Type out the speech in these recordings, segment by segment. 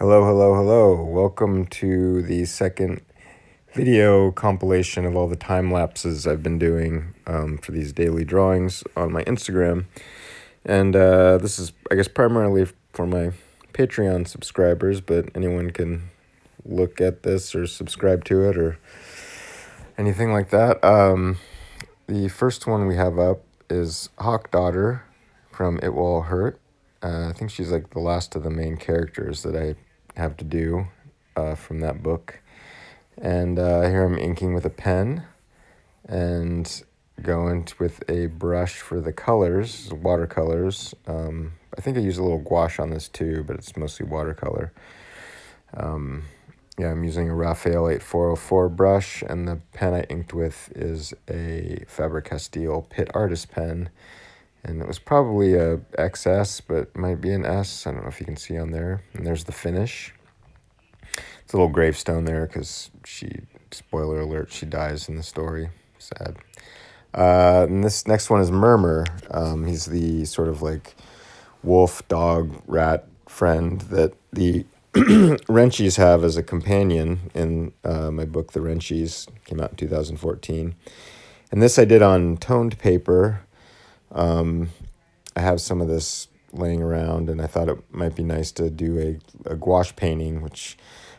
Hello, hello, hello. Welcome to the second video compilation of all the time lapses I've been doing for these daily drawings on my Instagram. And this is, I guess, primarily for my Patreon subscribers, but anyone can look at this or subscribe to it or anything like that. The first one we have up is Hawk Daughter from It Will All Hurt. I think she's like the last of the main characters that I have to do from that book. And here I'm inking with a pen and going with a brush for the colors, watercolors. I think I use a little gouache on this too, but it's mostly watercolor. I'm using a Raphael 8404 brush, and the pen I inked with is a Faber-Castell Pitt Artist pen. And it was probably a XS, but might be an S. I don't know if you can see on there. And there's the finish. It's a little gravestone there because spoiler alert, she dies in the story. Sad. And this next one is Murmur. He's the sort of like wolf, dog, rat friend that the Wrenchies have as a companion in my book, The Wrenchies. Came out in 2014. And this I did on toned paper. I have some of this laying around, and I thought it might be nice to do a gouache painting, which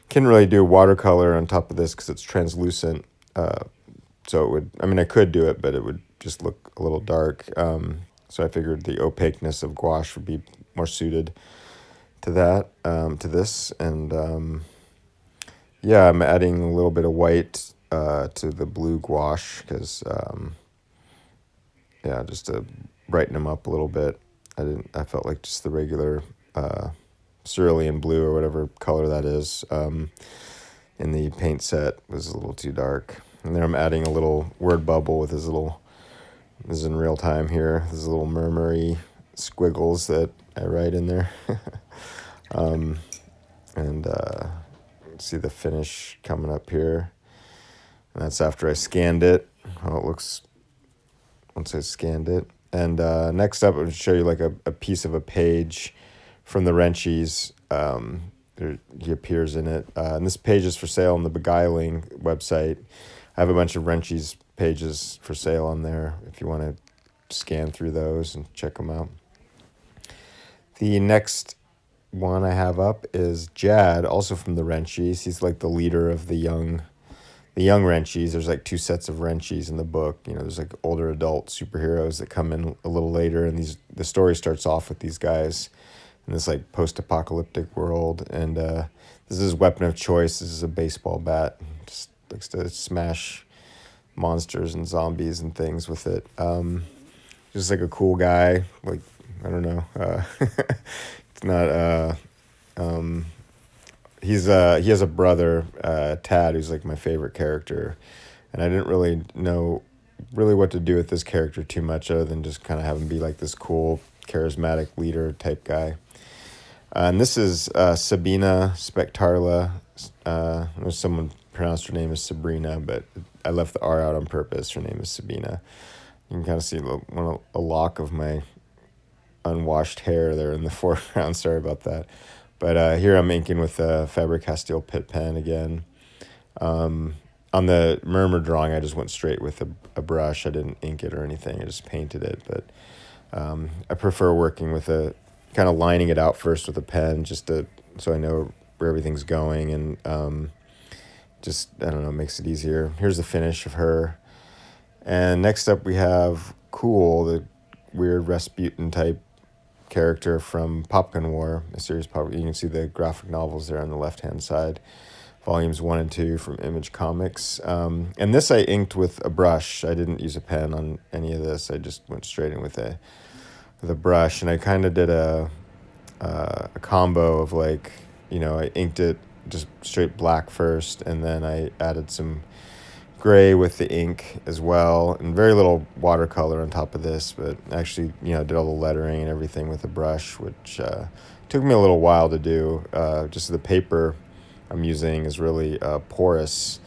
can't really do watercolor on top of this because it's translucent. So it would, I could do it, but it would just look a little dark. So I figured the opaqueness of gouache would be more suited to that, to this. And I'm adding a little bit of white to the blue gouache because, just to brighten them up a little bit. I felt like just the regular cerulean blue or whatever color that is in the paint set was a little too dark. And then I'm adding a little word bubble with this is in real time here, this little murmury squiggles that I write in there. See the finish coming up here. And that's after I scanned it, how it looks once I scanned it. And next up, I'm going to show you like a piece of a page from the Wrenchies. He appears in it. And this page is for sale on the Beguiling website. I have a bunch of Wrenchies pages for sale on there if you want to scan through those and check them out. The next one I have up is Jad, also from the Wrenchies. He's like the leader of the young Wrenchies. There's like two sets of Wrenchies in the book. You know, there's like older adult superheroes that come in a little later, and the story starts off with these guys in this like post-apocalyptic world. And this is his weapon of choice. This is a baseball bat. Just likes to smash monsters and zombies and things with it. Just like a cool guy. Like, I don't know. It's not. He has a brother, Tad, who's like my favorite character, and I didn't really know what to do with this character too much other than just kind of have him be like this cool, charismatic leader type guy. And this is Sabina Spectarla. There's someone pronounced her name as Sabrina, but I left the R out on purpose. Her name is Sabina. You can kind of see a lock of my unwashed hair there in the foreground. Sorry about that. But here I'm inking with a Faber-Castell Pitt pen again. On the Murmur drawing, I just went straight with a brush. I didn't ink it or anything. I just painted it. But I prefer working with kind of lining it out first with a pen so I know where everything's going. And I don't know, makes it easier. Here's the finish of her. And next up we have Cool, the weird Rasputin type character from Popkin War, a series. You can see the graphic novels there on the left-hand side, volumes 1 and 2 from Image Comics. And this I inked with a brush. I didn't use a pen on any of this. I just went straight in with a brush, and I kind of did a combo of like, I inked it just straight black first, and then I added some gray with the ink as well, and very little watercolor on top of this, but actually, did all the lettering and everything with a brush, which took me a little while to do. Just the paper I'm using is really porous,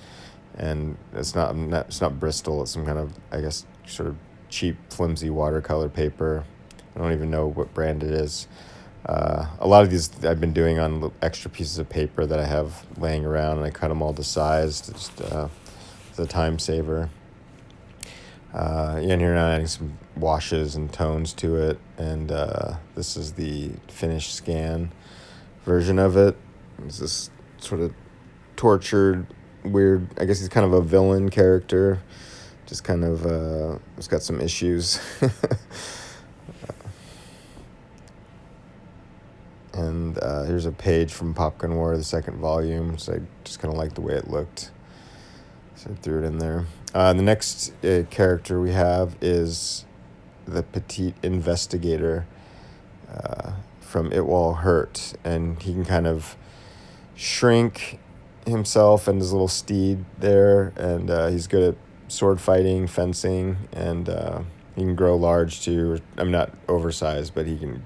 and it's not Bristol. It's some kind of, I guess, sort of cheap, flimsy watercolor paper. I don't even know what brand it is. A lot of these I've been doing on extra pieces of paper that I have laying around, and I cut them all to size, just as a time saver. And here now adding some washes and tones to it, and this is the finished scan version of it. It's this sort of tortured, weird, I guess he's kind of a villain character, just kind of, he's got some issues. And here's a page from Popkin War, the second volume, so I just kind of like the way it looked, so I threw it in there. The next character we have is the Petite Investigator from It Will Hurt, and he can kind of shrink himself and his little steed there, and he's good at sword fighting, fencing, and he can grow large too. I'm not oversized, but he can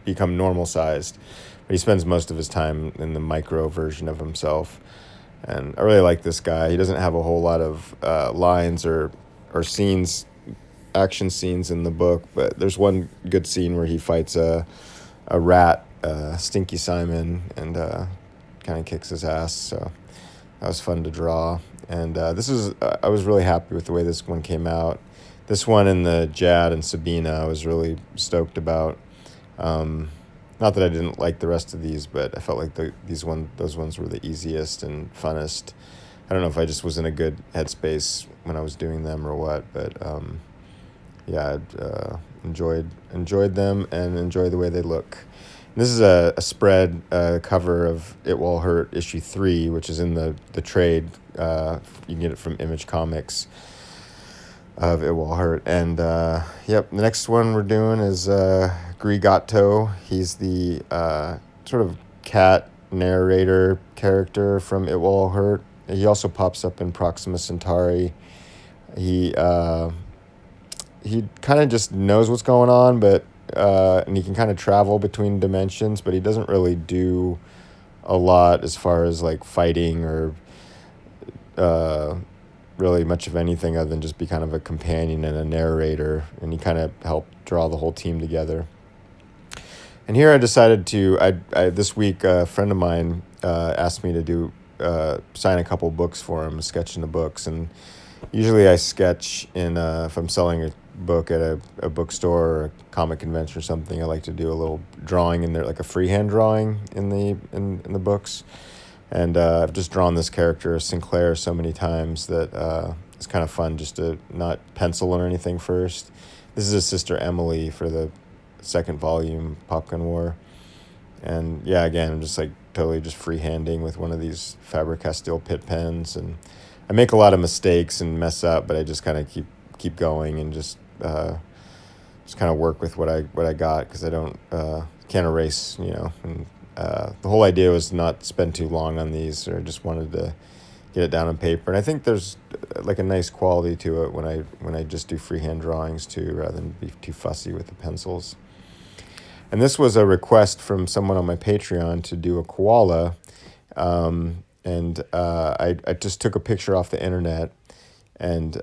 become normal sized. But he spends most of his time in the micro version of himself. And I really like this guy. He doesn't have a whole lot of lines or scenes, action scenes in the book, but there's one good scene where he fights a rat, Stinky Simon, and kind of kicks his ass. So that was fun to draw. And I was really happy with the way this one came out. This one and the Jad and Sabina I was really stoked about. Not that I didn't like the rest of these, but I felt like those ones were the easiest and funnest. I don't know if I just was in a good headspace when I was doing them or what, but yeah, I enjoyed them and enjoy the way they look. And this is a spread cover of It Will Hurt issue 3, which is in the trade. You can get it from Image Comics of It Will Hurt. And yep, the next one we're doing is Gristo. He's the sort of cat narrator character from It Will Hurt. He also pops up in Proxima Centauri. He kind of just knows what's going on, but and he can kind of travel between dimensions, but he doesn't really do a lot as far as like fighting or really much of anything other than just be kind of a companion and a narrator, and he kind of helped draw the whole team together. And here I decided to, this week a friend of mine asked me to do sign a couple books for him, sketch in the books, and usually I sketch in if I'm selling a book at a bookstore or a comic convention or something, I like to do a little drawing in there, like a freehand drawing in the books. And I've just drawn this character, Sinclair, so many times that it's kind of fun just to not pencil or anything first. This is his sister Emily for the second volume, Popkin War. And yeah, again, I'm just like totally just freehanding with one of these Faber-Castell Pitt pens. And I make a lot of mistakes and mess up, but I just kind of keep going and just kind of work with what I got, because I don't can't erase, and the whole idea was to not spend too long on these, or just wanted to get it down on paper. And I think there's like a nice quality to it when I just do freehand drawings too, rather than be too fussy with the pencils. And this was a request from someone on my Patreon to do a koala, and I just took a picture off the internet, and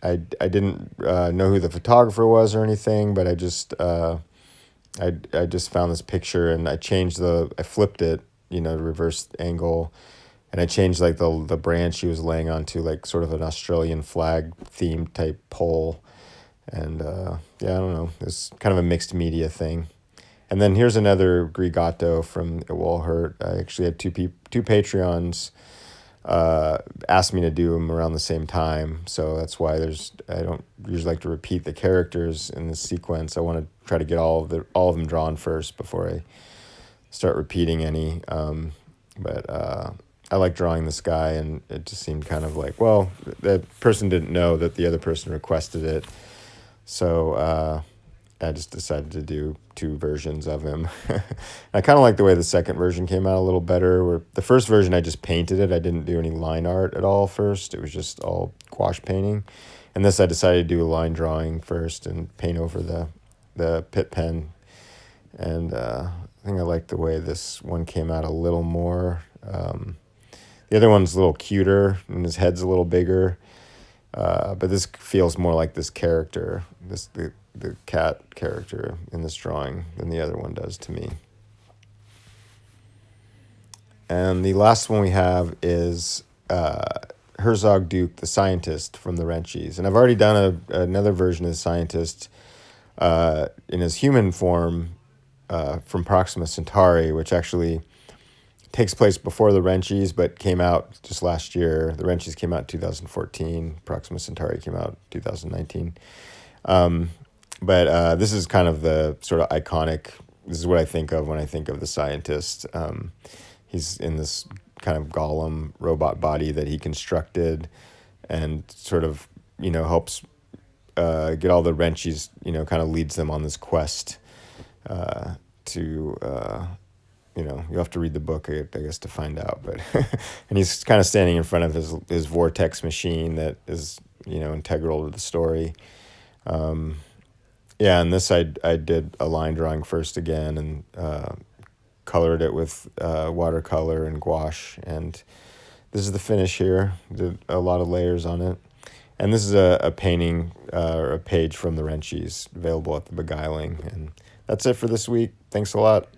I didn't know who the photographer was or anything, but I just found this picture, and I flipped it, reverse angle, and I changed like the branch she was laying onto, like sort of an Australian flag themed type pole. And yeah, I don't know, it's kind of a mixed media thing. And then here's another Gristo from It Will Hurt. I actually had two Patreons asked me to do them around the same time, so that's why I don't usually like to repeat the characters in this sequence. I want to try to get all of them drawn first before I start repeating any. But I like drawing this guy, and it just seemed kind of like, well, the person didn't know that the other person requested it, so I just decided to do 2 versions of him. I kind of like the way the second version came out a little better. Where the first version, I just painted it. I didn't do any line art at all first. It was just all gouache painting. And this, I decided to do a line drawing first and paint over the Pitt pen. And I think I like the way this one came out a little more. The other one's a little cuter, and his head's a little bigger. But this feels more like this character. the cat character in this drawing than the other one does to me. And the last one we have is Herzog Duke, the scientist from the Wrenchies. And I've already done another version of the scientist in his human form from Proxima Centauri, which actually takes place before the Wrenchies, but came out just last year. The Wrenchies came out in 2014. Proxima Centauri came out in 2019. But this is kind of the sort of iconic, this is what I think of when I think of the scientist. He's in this kind of golem robot body that he constructed and sort of, helps get all the Wrenchies, kind of leads them on this quest to... you'll have to read the book, I guess, to find out. But and he's kind of standing in front of his vortex machine that is, integral to the story. And this I did a line drawing first again and colored it with watercolor and gouache. And this is the finish here. Did a lot of layers on it. And this is a painting or a page from the Wrenchies available at the Beguiling. And that's it for this week. Thanks a lot.